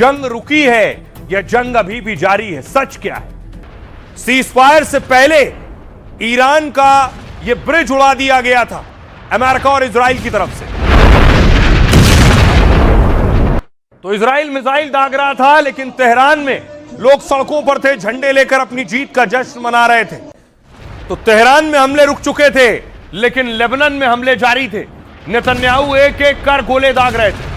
जंग रुकी है या जंग अभी भी जारी है? सच क्या है? सीजफायर से पहले ईरान का यह ब्रिज उड़ा दिया गया था अमेरिका और इजराइल की तरफ से। तो इजराइल मिसाइल दाग रहा था, लेकिन तेहरान में लोग सड़कों पर थे, झंडे लेकर अपनी जीत का जश्न मना रहे थे। तो तेहरान में हमले रुक चुके थे, लेकिन लेबनान में हमले जारी थे। नेतन्याहू एक एक कर गोले दाग रहे थे।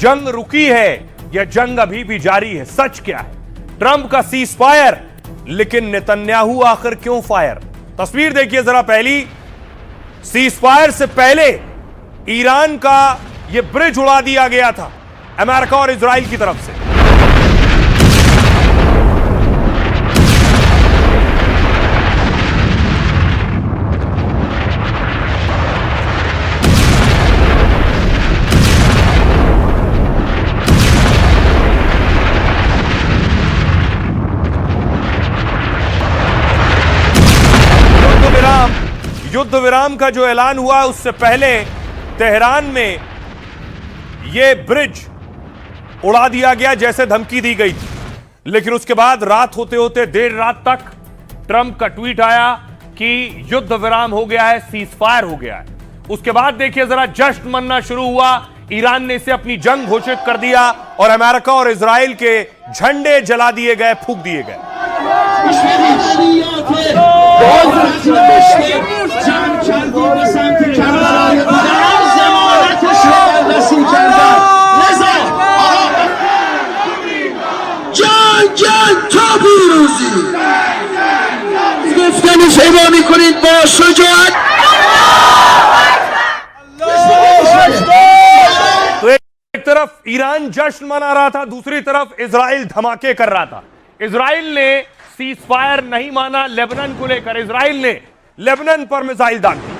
जंग रुकी है या जंग अभी भी जारी है? सच क्या है? ट्रंप का सीज फायर, लेकिन नेतन्याहू आखिर क्यों फायर? तस्वीर देखिए जरा। पहली, सीज फायर से पहले ईरान का यह ब्रिज उड़ा दिया गया था अमेरिका और इजराइल की तरफ से। युद्ध विराम का जो ऐलान हुआ, उससे पहले तेहरान में यह ब्रिज उड़ा दिया गया जैसे धमकी दी गई थी। लेकिन उसके बाद रात होते होते देर रात तक ट्रंप का ट्वीट आया कि युद्ध विराम हो गया है, सीजफायर हो गया है। उसके बाद देखिए जरा, जश्न मनना शुरू हुआ। ईरान ने इसे अपनी जंग घोषित कर दिया और अमेरिका और इजराइल के झंडे जला दिए गए, फूंक दिए गए। तो एक तरफ ईरान जश्न मना रहा था, दूसरी तरफ इजराइल धमाके कर रहा था। इजराइल ने सीज फायर नहीं माना लेबनान को लेकर। इजराइल ने लेबनान पर मिसाइल दाग दी।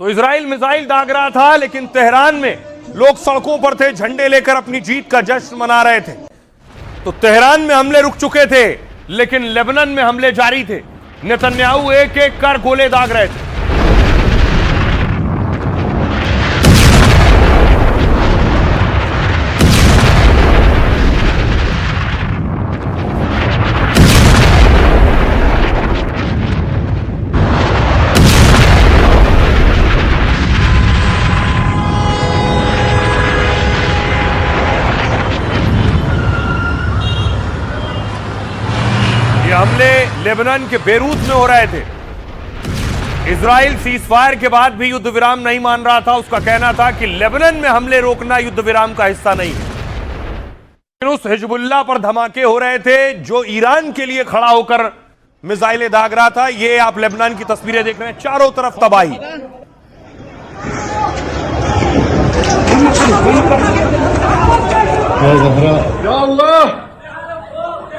तो इजराइल मिसाइल दाग रहा था, लेकिन तेहरान में लोग सड़कों पर थे, झंडे लेकर अपनी जीत का जश्न मना रहे थे। तो तेहरान में हमले रुक चुके थे, लेकिन लेबनान में हमले जारी थे। नेतन्याहू एक एक कर गोले दाग रहे थे। हमले लेबनान के बेरूत में हो रहे थे। इजराइल सीजफायर के बाद भी युद्ध विराम नहीं मान रहा था। उसका कहना था कि लेबनान में हमले रोकना युद्ध विराम का हिस्सा नहीं है। उस हिजबुल्लाह पर धमाके हो रहे थे जो ईरान के लिए खड़ा होकर मिसाइलें दाग रहा था। ये आप लेबनान की तस्वीरें देख रहे हैं, चारों तरफ तबाही।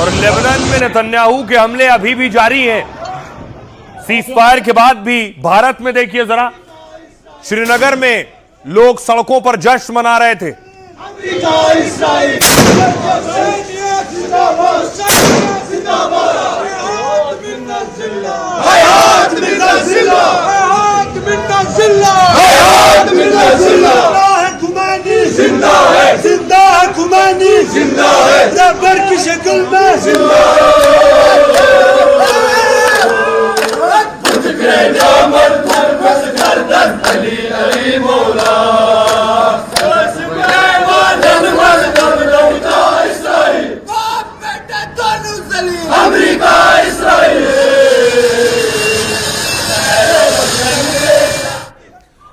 और लेबनान में नेतन्याहू के हमले अभी भी जारी हैं। सीजफायर के बाद भी भारत में देखिए जरा, श्रीनगर में लोग सड़कों पर जश्न मना रहे थे।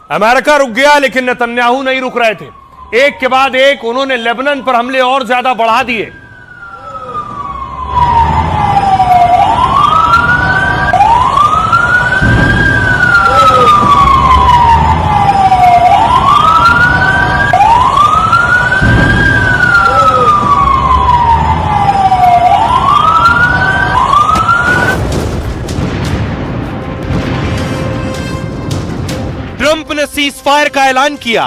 अमेरिका रुक गया, लेकिन नेतन्याहू नहीं रुक रहे थे। एक के बाद एक उन्होंने लेबनान पर हमले और ज्यादा बढ़ा दिए। ने सीज फायर का ऐलान किया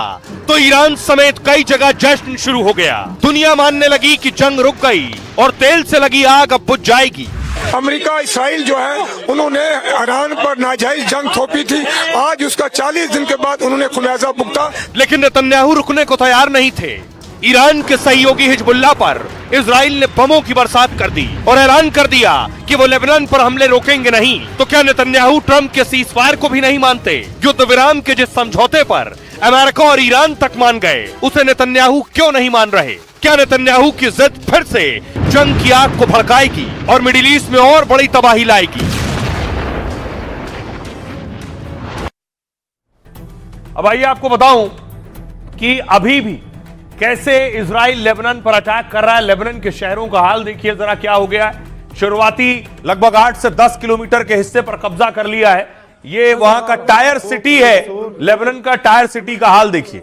तो ईरान समेत कई जगह जश्न शुरू हो गया। दुनिया मानने लगी कि जंग रुक गई और तेल से लगी आग अब बुझ जाएगी। अमेरिका इसराइल जो है उन्होंने ईरान पर नाजायज जंग थोपी थी, आज उसका 40 दिन के बाद उन्होंने खुलासा भुगता। लेकिन नेतन्याहू रुकने को तैयार नहीं थे। ईरान के सहयोगी हिजबुल्लाह पर इजराइल ने बमों की बरसात कर दी और ऐलान कर दिया कि वो लेबनान पर हमले रोकेंगे नहीं। तो क्या नेतन्याहू ट्रंप के सीज फायर को भी नहीं मानते? युद्ध विराम के जिस समझौते पर अमेरिका और ईरान तक मान गए, उसे नेतन्याहू क्यों नहीं मान रहे? क्या नेतन्याहू की जिद फिर से जंग की आग को भड़काएगी और मिडिल ईस्ट में और बड़ी तबाही लाएगी? अब आइए आपको बताऊं कि अभी भी कैसे इजराइल लेबनान पर अटैक कर रहा है। लेबनान के शहरों का हाल देखिए जरा क्या हो गया है। शुरुआती लगभग 8 से 10 किलोमीटर के हिस्से पर कब्जा कर लिया है। ये वहां का टायर सिटी है, लेबनान का टायर सिटी का हाल देखिए।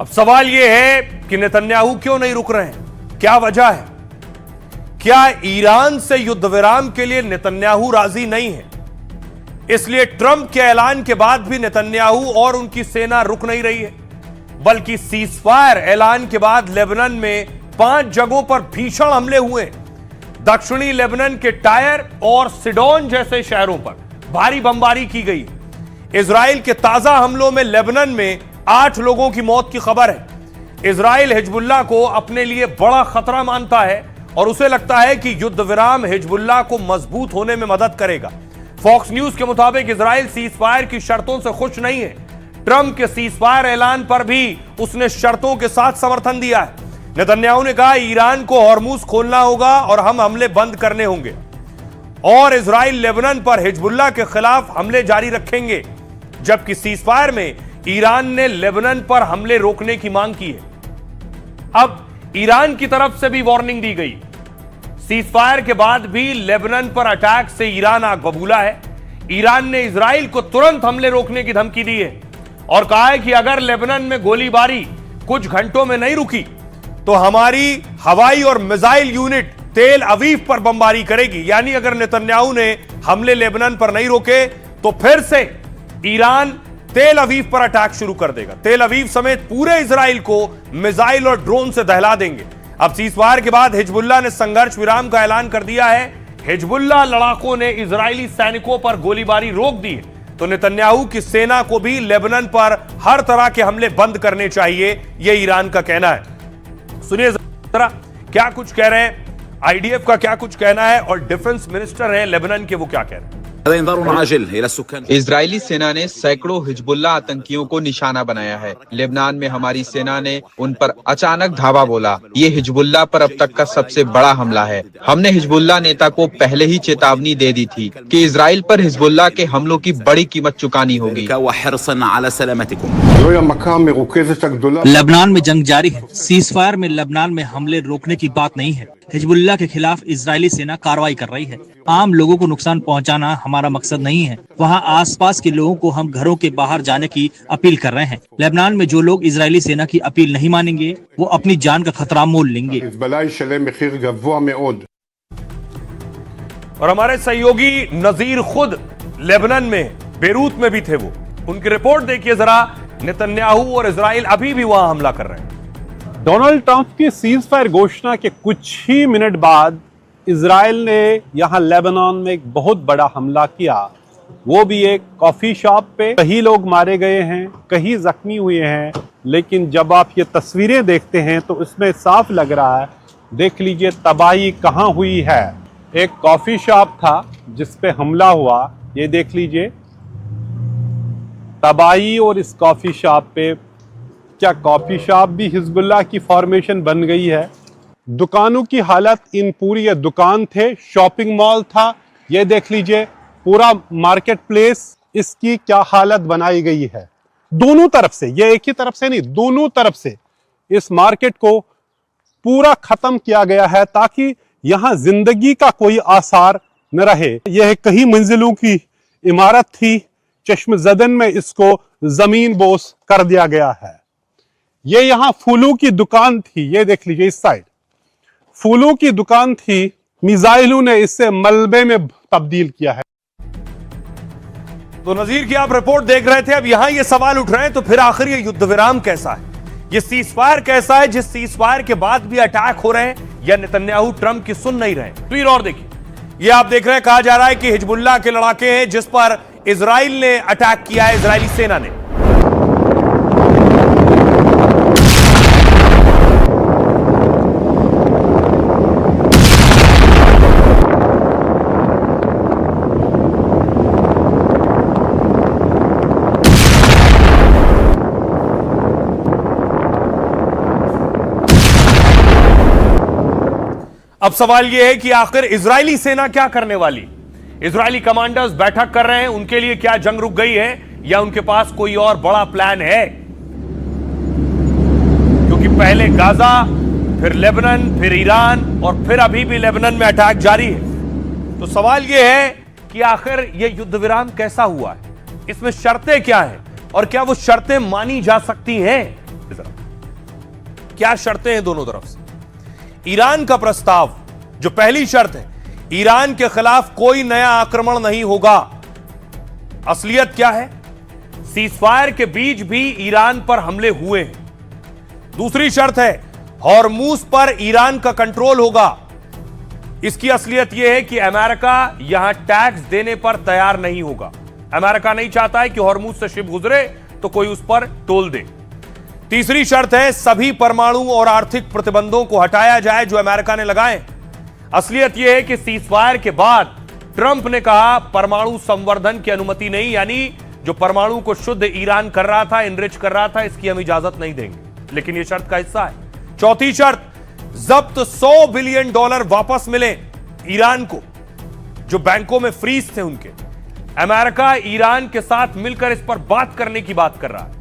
अब सवाल यह है कि नेतन्याहू क्यों नहीं रुक रहे हैं? क्या वजह है? क्या ईरान से युद्ध विराम के लिए नेतन्याहू राजी नहीं है, इसलिए ट्रंप के ऐलान के बाद भी नेतन्याहू और उनकी सेना रुक नहीं रही है? बल्कि सीजफायर ऐलान के बाद लेबनान में 5 जगहों पर भीषण हमले हुए। दक्षिणी लेबनान के टायर और सिडोन जैसे शहरों पर भारी बमबारी की गई। इजराइल के ताजा हमलों में लेबनान में 8 लोगों की मौत की खबर है। इजराइल हिजबुल्लाह को अपने लिए बड़ा खतरा मानता है और उसे लगता है कि युद्ध विराम हिजबुल्लाह को मजबूत होने में मदद करेगा। फॉक्स न्यूज के मुताबिक इजराइल सीजफायर की शर्तों से खुश नहीं है। ट्रंप के सीजफायर ऐलान पर भी उसने शर्तों के साथ समर्थन दिया है। नेतन्याहू ने कहा ईरान को हॉर्मुज खोलना होगा और हम हमले बंद करने होंगे और इजराइल लेबनान पर हिजबुल्लाह के खिलाफ हमले जारी रखेंगे। जबकि सीजफायर में ईरान ने लेबनान पर हमले रोकने की मांग की है। अब ईरान की तरफ से भी वार्निंग दी गई। सीजफायर के बाद भी लेबनान पर अटैक से ईरान आग बबूला है। ईरान ने इजराइल को तुरंत हमले रोकने की धमकी दी है और कहा है कि अगर लेबनान में गोलीबारी कुछ घंटों में नहीं रुकी तो हमारी हवाई और मिसाइल यूनिट तेल अवीव पर बमबारी करेगी। यानी अगर नेतन्याहू ने हमले लेबनान पर नहीं रोके तो फिर से ईरान तेल अवीव पर अटैक शुरू कर देगा। तेल अवीव समेत पूरे इजराइल को मिसाइल और ड्रोन से दहला देंगे। अब सीजफायर के बाद हिजबुल्लाह ने संघर्ष विराम का ऐलान कर दिया है। हिजबुल्लाह लड़ाकों ने इजरायली सैनिकों पर गोलीबारी रोक दी है। तो नेतन्याहू की सेना को भी लेबनान पर हर तरह के हमले बंद करने चाहिए, यह ईरान का कहना है। सुनिए जरा क्या कुछ कह रहे हैं, आईडीएफ का क्या कुछ कहना है और डिफेंस मिनिस्टर हैं लेबनान के, वो क्या कह रहे हैं। इजरायली सेना ने सैकड़ों हिजबुल्लाह आतंकियों को निशाना बनाया है। लेबनान में हमारी सेना ने उन पर अचानक धावा बोला। ये हिजबुल्लाह पर अब तक का सबसे बड़ा हमला है। हमने हिजबुल्लाह नेता को पहले ही चेतावनी दे दी थी कि इजराइल पर हिजबुल्लाह के हमलों की बड़ी कीमत चुकानी होगी। लेबनान में जंग जारी है। सीजफायर में लेबनान में हमले रोकने की बात नहीं है। हिजबुल्लाह के खिलाफ इजरायली सेना कार्रवाई कर रही है। आम लोगों को नुकसान पहुंचाना हमारा मकसद नहीं है। वहां आसपास के लोगों को हम घरों के बाहर जाने की अपील कर रहे हैं। लेबनान में जो लोग इजरायली सेना की अपील नहीं मानेंगे वो अपनी जान का खतरा मोल लेंगे। और हमारे सहयोगी नजीर खुद लेबनान में बेरूत में भी थे, वो उनकी रिपोर्ट देखिए जरा। नेतन्याहू और इजराइल अभी भी वहां हमला कर रहे हैं। डोनाल्ड ट्रंप की सीज फायर घोषणा के कुछ ही मिनट बाद इजराइल ने यहां लेबनान में एक बहुत बड़ा हमला किया, वो भी एक कॉफी शॉप पे। कई लोग मारे गए हैं, कई जख्मी हुए हैं। लेकिन जब आप ये तस्वीरें देखते हैं तो इसमें साफ लग रहा है, देख लीजिए तबाही कहां हुई है। एक कॉफी शॉप था जिस पे हमला हुआ, ये देख लीजिए तबाही। और इस कॉफी शॉप पे, क्या कॉफी शॉप भी हिजबुल्लाह की फॉर्मेशन बन गई है? दुकानों की हालत इन पूरी, ये दुकान थे, शॉपिंग मॉल था, ये देख लीजिए पूरा मार्केट प्लेस, इसकी क्या हालत बनाई गई है। दोनों तरफ से, ये एक ही तरफ से नहीं, दोनों तरफ से इस मार्केट को पूरा खत्म किया गया है ताकि यहां जिंदगी का कोई आसार न रहे। यह कई मंजिलों की इमारत थी, चश्मज़दन में इसको जमीन बोस कर दिया गया है। ये यहां फूलों की दुकान थी, ये देख लीजिए इस साइड फूलों की दुकान थी, मिसाइलों ने इसे मलबे में तब्दील किया है। तो नजीर की आप रिपोर्ट देख रहे थे, अब यहां ये सवाल उठ रहे हैं तो फिर आखिर ये युद्ध विराम कैसा है, ये सीजफायर कैसा है जिस सीजफायर के बाद भी अटैक हो रहे हैं, या नेतन्याहू ट्रंप की सुन नहीं रहे। तो और देखिए, ये आप देख रहे हैं, कहा जा रहा है कि हिजबुल्लाह के लड़ाके हैं जिस पर इजराइल ने अटैक किया है, इजरायली सेना ने। अब सवाल यह है कि आखिर इजरायली सेना क्या करने वाली। इजरायली कमांडर्स बैठक कर रहे हैं, उनके लिए क्या जंग रुक गई है या उनके पास कोई और बड़ा प्लान है? क्योंकि पहले गाजा, फिर लेबनान, फिर ईरान और फिर अभी भी लेबनान में अटैक जारी है। तो सवाल यह है कि आखिर यह युद्ध विराम कैसा हुआ है, इसमें शर्तें क्या हैं और क्या वो शर्तें मानी जा सकती हैं? क्या शर्तें हैं दोनों तरफ से? ईरान का प्रस्ताव, जो पहली शर्त है, ईरान के खिलाफ कोई नया आक्रमण नहीं होगा। असलियत क्या है? सीजफायर के बीच भी ईरान पर हमले हुए हैं। दूसरी शर्त है, हॉर्मूज पर ईरान का कंट्रोल होगा। इसकी असलियत यह है कि अमेरिका यहां टैक्स देने पर तैयार नहीं होगा। अमेरिका नहीं चाहता है कि हॉर्मूज से शिप गुजरे तो कोई उस पर टोल दे। तीसरी शर्त है, सभी परमाणु और आर्थिक प्रतिबंधों को हटाया जाए जो अमेरिका ने लगाए। असलियत यह है कि सीजफायर के बाद ट्रंप ने कहा परमाणु संवर्धन की अनुमति नहीं, यानी जो परमाणु को शुद्ध ईरान कर रहा था, इनरिच कर रहा था, इसकी हम इजाजत नहीं देंगे। लेकिन यह शर्त का हिस्सा है। चौथी शर्त, जब्त $100 बिलियन वापस मिले ईरान को, जो बैंकों में फ्रीज थे उनके। अमेरिका ईरान के साथ मिलकर इस पर बात करने की बात कर रहा है।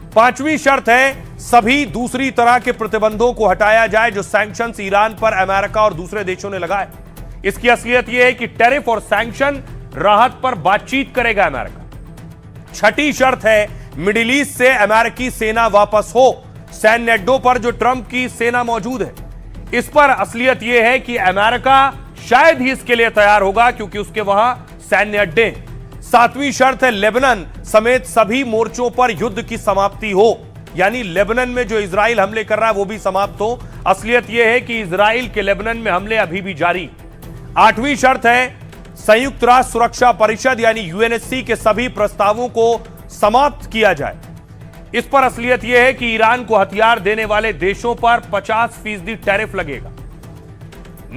पांचवी शर्त है, सभी दूसरी तरह के प्रतिबंधों को हटाया जाए जो सैंक्शंस ईरान पर अमेरिका और दूसरे देशों ने लगाए। इसकी असलियत यह है कि टैरिफ और सैंक्शन राहत पर बातचीत करेगा अमेरिका। छठी शर्त है, मिडिल ईस्ट से अमेरिकी सेना वापस हो। सैन्य अड्डों पर जो ट्रंप की सेना मौजूद है, इस पर असलियत यह है कि अमेरिका शायद ही इसके लिए तैयार होगा क्योंकि उसके वहां सैन्य अड्डे हैं। सातवीं शर्त है, लेबनान समेत सभी मोर्चों पर युद्ध की समाप्ति हो, यानी लेबनान में जो इजराइल हमले कर रहा है वो भी समाप्त हो। असलियत यह है कि इजराइल के लेबनान में हमले अभी भी जारी। आठवीं शर्त है, संयुक्त राष्ट्र सुरक्षा परिषद यानी यूएनएससी के सभी प्रस्तावों को समाप्त किया जाए। इस पर असलियत यह है कि ईरान को हथियार देने वाले देशों पर 50% टैरिफ लगेगा।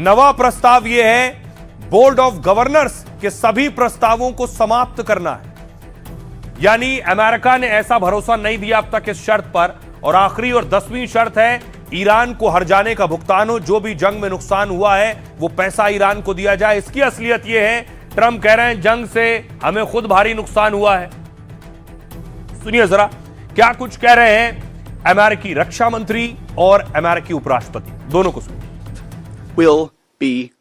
नवा प्रस्ताव यह है, बोर्ड ऑफ गवर्नर्स के सभी प्रस्तावों को समाप्त करना है, यानी अमेरिका ने ऐसा भरोसा नहीं दिया अब तक इस शर्त पर। और आखिरी और 10वीं शर्त है, ईरान को हर जाने का भुगतान हो, जो भी जंग में नुकसान हुआ है वो पैसा ईरान को दिया जाए। इसकी असलियत यह है, ट्रंप कह रहे हैं जंग से हमें खुद भारी नुकसान हुआ है। सुनिए जरा क्या कुछ कह रहे हैं अमेरिकी रक्षा मंत्री और अमेरिकी उपराष्ट्रपति, दोनों को सुनिए।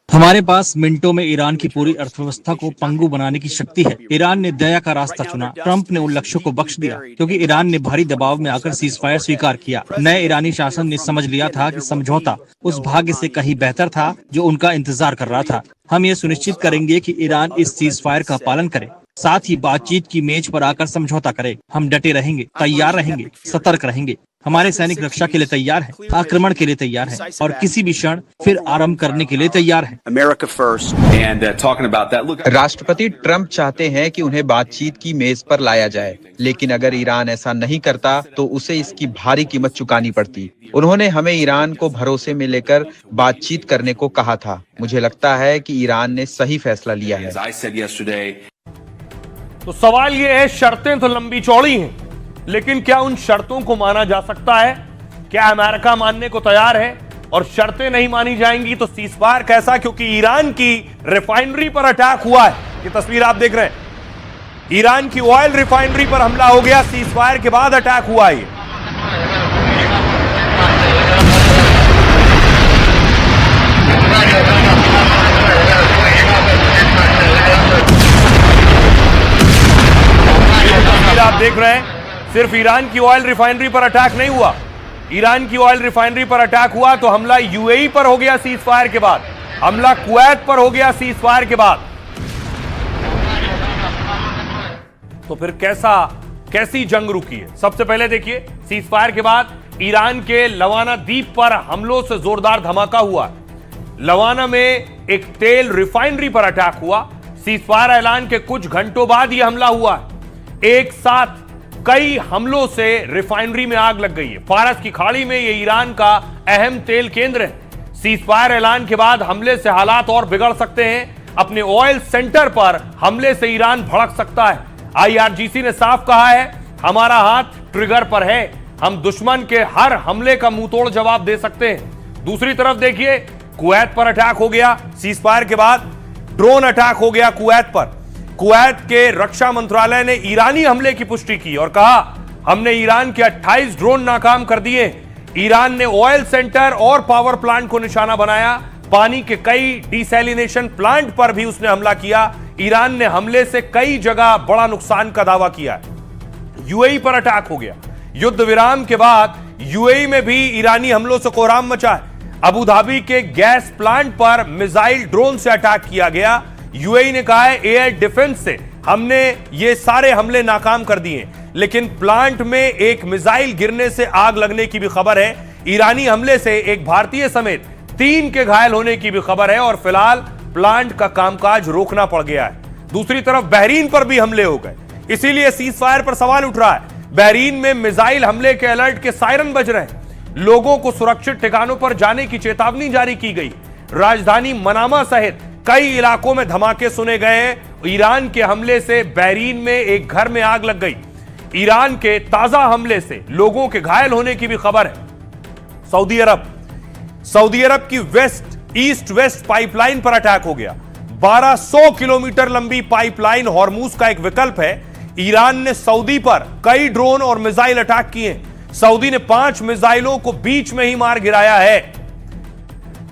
हमारे पास मिनटों में ईरान की पूरी अर्थव्यवस्था को पंगु बनाने की शक्ति है। ईरान ने दया का रास्ता चुना। ट्रंप ने उन लक्ष्यों को बख्श दिया क्योंकि ईरान ने भारी दबाव में आकर सीजफायर स्वीकार किया। नए ईरानी शासन ने समझ लिया था कि समझौता उस भाग्य से कहीं बेहतर था जो उनका इंतजार कर रहा था। हम ये सुनिश्चित करेंगे कि ईरान इस सीजफायर का पालन करे, साथ ही बातचीत की मेज पर आकर समझौता करे। हम डटे रहेंगे, तैयार रहेंगे, सतर्क रहेंगे। हमारे सैनिक रक्षा के लिए तैयार है, आक्रमण के लिए तैयार है और किसी भी क्षण फिर आरंभ करने के लिए तैयार है। राष्ट्रपति ट्रंप चाहते हैं कि उन्हें बातचीत की मेज पर लाया जाए, लेकिन अगर ईरान ऐसा नहीं करता तो उसे इसकी भारी कीमत चुकानी पड़ती। उन्होंने हमें ईरान को भरोसे में लेकर बातचीत करने को कहा था। मुझे लगता है कि ईरान ने सही फैसला लिया है। तो सवाल यह है, शर्तें तो लंबी चौड़ी हैं, लेकिन क्या उन शर्तों को माना जा सकता है? क्या अमेरिका मानने को तैयार है? और शर्तें नहीं मानी जाएंगी तो सीजफायर कैसा? क्योंकि ईरान की रिफाइनरी पर अटैक हुआ है, ये तस्वीर आप देख रहे हैं। ईरान की ऑयल रिफाइनरी पर हमला हो गया, सीजफायर के बाद अटैक हुआ है। तस्वीर आप देख रहे हैं, सिर्फ ईरान की ऑयल रिफाइनरी पर अटैक नहीं हुआ। ईरान की ऑयल रिफाइनरी पर अटैक हुआ तो हमला यूएई पर हो गया सीज फायर के बाद, हमला कुवैत पर हो गया सीज फायर के बाद। तो फिर कैसी जंग रुकी है? सबसे पहले देखिए, सीज फायर के बाद ईरान के लवाना द्वीप पर हमलों से जोरदार धमाका हुआ। लवाना में एक तेल रिफाइनरी पर अटैक हुआ। सीज फायर ऐलान के कुछ घंटों बाद यह हमला हुआ। एक साथ कई हमलों से रिफाइनरी में आग लग गई है। फारस की खाड़ी में यह ईरान का अहम तेल केंद्र है। सीज फायर ऐलान के बाद हमले से हालात और बिगड़ सकते हैं। अपने ऑयल सेंटर पर हमले से ईरान भड़क सकता है। आईआरजीसी ने साफ कहा है, हमारा हाथ ट्रिगर पर है, हम दुश्मन के हर हमले का मुंहतोड़ जवाब दे सकते हैं। दूसरी तरफ देखिए, कुवैत पर अटैक हो गया। सीज फायर के बाद ड्रोन अटैक हो गया कुवैत पर। कुवैत के रक्षा मंत्रालय ने ईरानी हमले की पुष्टि की और कहा, हमने ईरान के 28 ड्रोन नाकाम कर दिए। ईरान ने ऑयल सेंटर और पावर प्लांट को निशाना बनाया। पानी के कई डिसैलिनेशन प्लांट पर भी उसने हमला किया। ईरान ने हमले से कई जगह बड़ा नुकसान का दावा किया। यूएई पर अटैक हो गया। युद्ध विराम के बाद यूएई में भी ईरानी हमलों से कोहराम मचा है। अबू धाबी के गैस प्लांट पर मिसाइल ड्रोन से अटैक किया गया। यूएई ने कहा है, एयर डिफेंस से हमने ये सारे हमले नाकाम कर दिए, लेकिन प्लांट में एक मिसाइल गिरने से आग लगने की भी खबर है। ईरानी हमले से एक भारतीय समेत 3 के घायल होने की भी खबर है और फिलहाल प्लांट का कामकाज रोकना पड़ गया है। दूसरी तरफ बहरीन पर भी हमले हो गए, इसीलिए सीज फायर पर सवाल उठ रहा है। बहरीन में मिसाइल हमले के अलर्ट के सायरन बज रहे हैं। लोगों को सुरक्षित ठिकानों पर जाने की चेतावनी जारी की गई। राजधानी मनामा सहित कई इलाकों में धमाके सुने गए। ईरान के हमले से बहरीन में एक घर में आग लग गई। ईरान के ताजा हमले से लोगों के घायल होने की भी खबर है। सऊदी अरब की ईस्ट वेस्ट पाइपलाइन पर अटैक हो गया। 1200 किलोमीटर लंबी पाइपलाइन हॉर्मूज का एक विकल्प है। ईरान ने सऊदी पर कई ड्रोन और मिसाइल अटैक किए। सऊदी ने 5 मिसाइलों को बीच में ही मार गिराया है।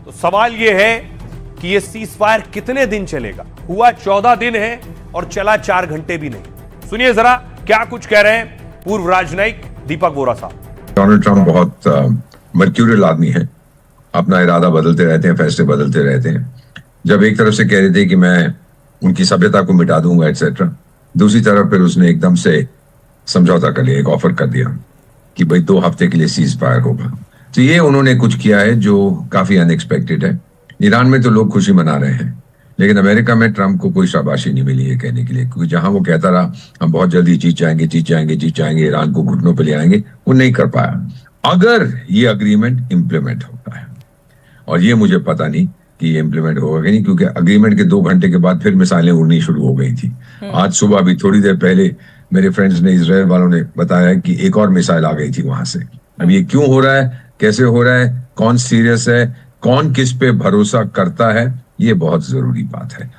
तो सवाल यह है कि यह सीज फायर कितने दिन चलेगा? हुआ 14 दिन है और चला 4 घंटे भी नहीं। सुनिए जरा क्या कुछ कह रहे हैं पूर्व राजनयिक दीपक बोरा साहब। डोनाल्ड ट्रंप बहुत मर्क्यूरियल आदमी है, अपना इरादा बदलते रहते हैं, फैसले बदलते रहते हैं। जब एक तरफ से कह रहे थे कि मैं उनकी सभ्यता को मिटा दूंगा एटसेट्रा, दूसरी तरफ फिर उसने एकदम से समझौता कर लिया, एक ऑफर कर दिया कि भाई 2 हफ्ते के लिए सीज फायर होगा। तो ये उन्होंने कुछ किया है जो काफी अनएक्सपेक्टेड है। ईरान में तो लोग खुशी मना रहे हैं, लेकिन अमेरिका में ट्रंप को कोई शाबाशी नहीं मिली है कहने के लिए, क्योंकि जहां वो कहता रहा हम बहुत जल्दी जीत जाएंगे, ईरान को घुटनों पे ले आएंगे, वो नहीं कर पाया। अगर ये अग्रीमेंट इंप्लीमेंट होता है, और ये मुझे पता नहीं कि ये इंप्लीमेंट होगा कि नहीं, क्योंकि अग्रीमेंट के 2 घंटे के बाद फिर मिसाइलें उड़नी शुरू हो गई थी। आज सुबह भी थोड़ी देर पहले मेरे फ्रेंड्स ने, इजराइल वालों ने बताया कि एक और मिसाइल आ गई थी वहां से। अब ये क्यों हो रहा है, कैसे हो रहा है, कौन सीरियस है, कौन किस पे भरोसा करता है, ये बहुत जरूरी बात है।